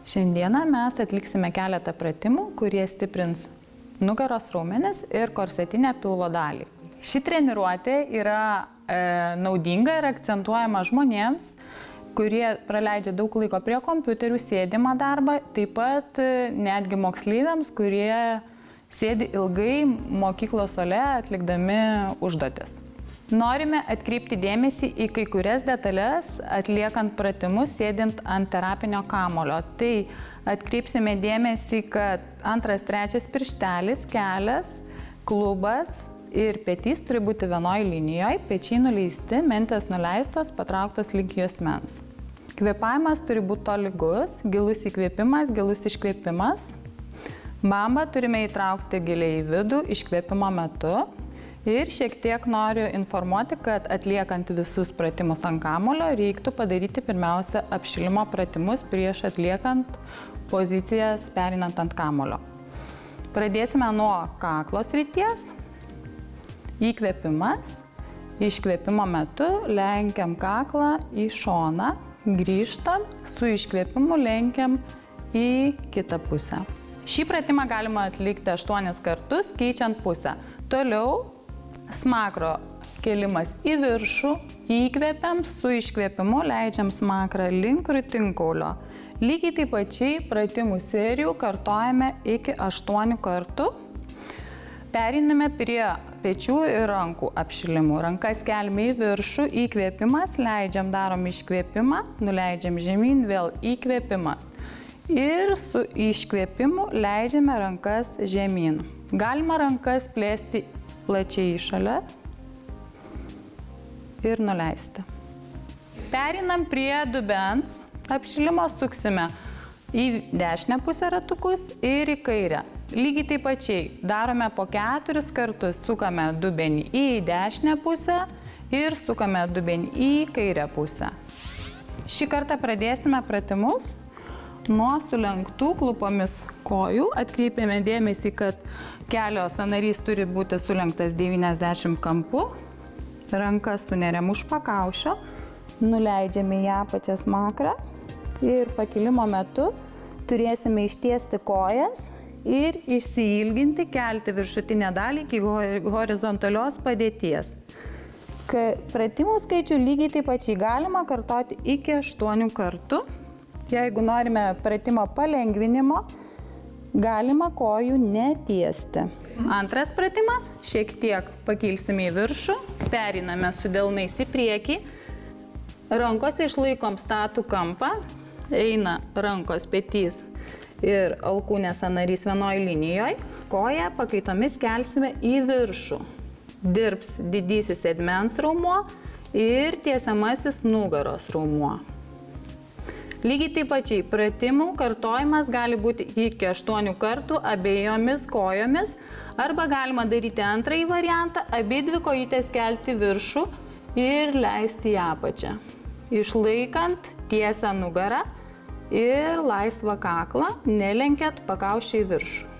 Šiandieną mes atliksime keletą pratimų, kurie stiprins nugaros raumenis ir korsetinę pilvo dalį. Ši treniruotė yra naudinga ir akcentuojama žmonėms, kurie praleidžia daug laiko prie kompiuterių, sėdimą darbą, taip pat netgi moksleiviams, kurie sėdi ilgai mokyklos suole atlikdami užduotis. Norime atkreipti dėmesį į kai kurias detalės, atliekant pratimus sėdint ant terapinio kamuolio. Tai atkreipsime dėmesį, kad 2-3 pirštelis, kelias, klubas ir petys turi būti vienoje linijoje, pečiai nuleisti, mentės nuleistos, patrauktos link juosmens. Kvėpavimas turi būti tolygus, gilus įkvėpimas, gilus iškvėpimas. Bambą turime įtraukti giliai į vidų iškvėpimo metu. Ir šiek tiek noriu informuoti, kad atliekant visus pratimus ant kamuolio reiktų padaryti pirmiausia apšilimo pratimus prieš atliekant pozicijas perinant ant kamuolio. Pradėsime nuo kaklo srities. Įkvėpimas. Iškvėpimo metu lenkiam kaklą į šoną, grįžtam, su iškvėpimu lenkiam į kitą pusę. Šį pratimą galima atlikti 8 kartus, keičiant pusę. Toliau smakro kėlimas į viršų, įkvėpiam, su iškvėpimu leidžiam smakrą link krūtinkaulio. Lygiai taip pačiai pratimų serijų kartojame iki 8 kartų. Pereiname prie pečių ir rankų apšilimų. Rankas keliame į viršų, įkvėpimas, leidžiam, darom iškvėpimą, nuleidžiam žemyn, vėl įkvėpimas. Ir su iškvėpimu leidžiame rankas žemyn. Galima rankas plėsti plačiai į šalia ir nuleisti. Pereinam prie dubens apšilimo, suksime į dešinę pusę ratukus ir į kairę. Lygiai taip pačiai darome po 4 kartus, sukame dubenį į dešinę pusę ir sukame dubenį į kairę pusę. Šį kartą pradėsime pratimus nuo sulenktų klupomis kojų. Atkreipiame dėmesį, kad kelio sąnarys turi būti sulenktas 90 kampų. Rankas suneriam už pakaušio, nuleidžiame į apačią smakrą ir pakilimo metu turėsime ištiesti kojas ir išsiilginti, kelti viršutinę dalį iki horizontalios padėties. Pratimų skaičių lygiai taip pačiai galima kartoti iki 8 kartų. Jeigu norime pratimo palengvinimo, galima kojų netiesti. Antras pratimas, šiek tiek pakilsime į viršų, pereiname su delnais į priekį, rankose išlaikom statų kampą, eina rankos petys ir alkūnės sąnarys vienoje linijoje, koją pakaitomis kelsime į viršų. Dirbs didysis sėdmens raumuo ir tiesiamasis nugaros raumuo. Lygiai taip pačiai pratimų kartojimas gali būti iki 8 kartų abiejomis kojomis, arba galima daryti antrąjį variantą, abidvi kojytės kelti viršų ir leisti į apačią, išlaikant tiesą nugarą ir laisvą kaklą, nelenkiant pakaušį į viršų.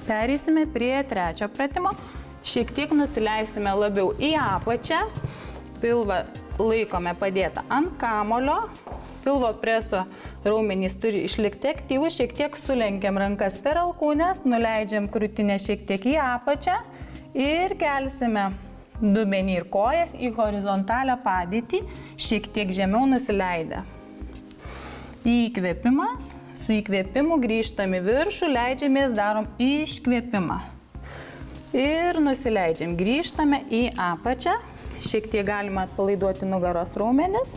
Pereisime prie trečio pratimo. Šiek tiek nusileisime labiau į apačią, pilvą laikome padėtą ant kamolio. Pilvo preso raumenys turi išlikti aktyvus, šiek tiek sulenkiam rankas per alkūnes, nuleidžiam krūtinę šiek tiek į apačią ir kelsime dubenį ir kojas į horizontalią padėtį, šiek tiek žemiau nusileidę. Įkvėpimas, su įkvėpimu grįžtam į viršų, leidžiamės, darom iškvėpimą. Ir nusileidžiam, grįžtame į apačią, šiek tiek galima atpalaiduoti nugaros raumenis,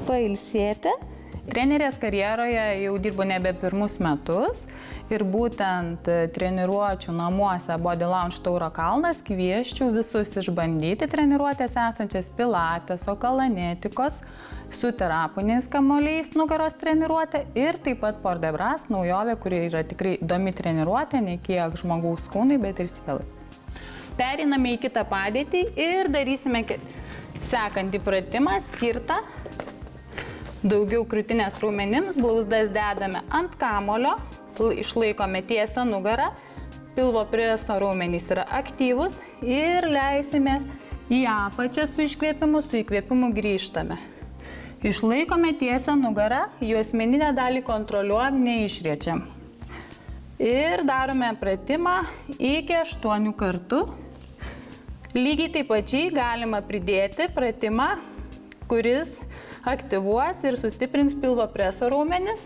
pailsėti. Trenerės karjeroje jau dirbu nebe pirmus metus ir būtent treniruočių namuose Body Lounge Tauro kalnas kvieščiau visus išbandyti treniruotės esančias pilateso, kalanetikos su terapiniais kamuoliais nugaros treniruotė ir taip pat Port de Bras naujovė, kuri yra tikrai įdomi treniruotė, ne kiek žmogaus kūnui, bet ir sielai. Pereiname į kitą padėtį ir darysime sekantį pratimą skirtą daugiau krūtinės raumenims, blauzdas dedame ant kamolio, išlaikome tiesą nugarą, pilvo preso raumenys yra aktyvus ir leisimės į apačią su iškvėpimu, su įkvėpimu grįžtame. Išlaikome tiesią nugarą, juosmeninę dalį kontroliuojam, neišriečiam. Ir darome pratimą iki 8 kartų. Lygiai taip pačiai galima pridėti pratimą, kuris aktyvuos ir sustiprins pilvo preso raumenis.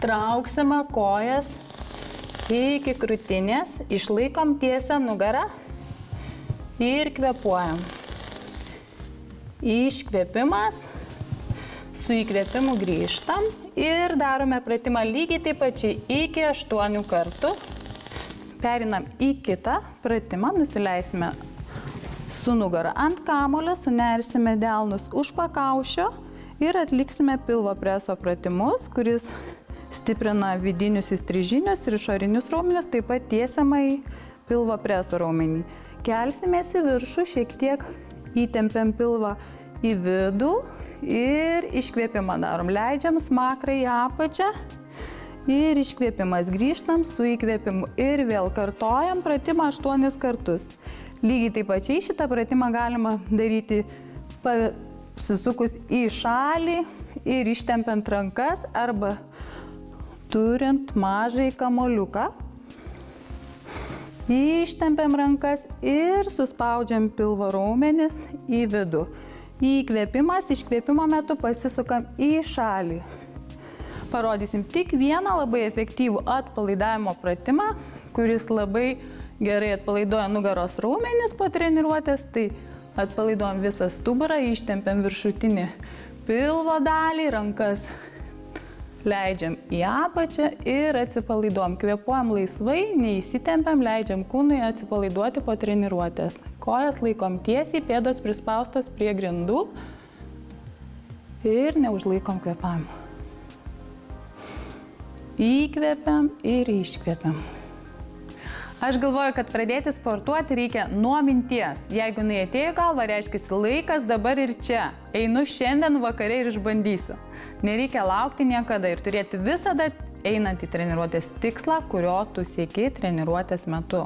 Trauksime kojas iki krūtinės, išlaikom tiesią nugarą ir kvėpuojam. Iškvėpimas, su įkvėpimu grįžtam ir darome pratimą lygiai taip pačiai iki 8 kartų. Perinam į kitą pratimą, nusileisime su nugara ant kamulio, sunersime delnus už pakaušio ir atliksime pilvo preso pratimus, kuris stiprina vidinius įstrižinius ir išorinius raumenis, taip pat tiesiamai pilvo preso raumenį. Kelsimės į viršų, šiek tiek įtempiam pilvą į vidų ir iškvėpimą darom. Leidžiam smakrą į apačią ir iškvėpimas. Grįžtam su įkvėpimu ir vėl kartojam pratimą 8 kartus. Lygiai taip pačiai šitą pratimą galima daryti pasisukus į šalį ir ištempiant rankas arba turint mažai kamuoliuką. Ištempiam rankas ir suspaudžiam pilvo raumenis į vidų. Įkvėpimas, iškvėpimo metu pasisukam į šalį. Parodysim tik vieną labai efektyvų atpalaidavimo pratimą, kuris labai gerai atpalaiduoja nugaros raumenis po treniruotės. Tai atpalaiduojam visą stuburą, ištempiam viršutinį pilvo dalį, rankas leidžiam į apačią ir atsipalaiduojam. Kvėpuojam laisvai, neįsitempiam, leidžiam kūnui atsipalaiduoti po treniruotės. Kojas laikom tiesiai, pėdos prispaustos prie grindų ir neužlaikom kvėpavimo. Įkvėpiam ir iškvėpiam. Aš galvoju, kad pradėti sportuoti reikia nuo minties. Jeigu jinai atėjo į galvą, reiškia laikas dabar ir čia. Einu šiandien vakare ir išbandysiu. Nereikia laukti niekada ir turėti visada einant į treniruotės tikslą, kurio tu sieki treniruotės metu.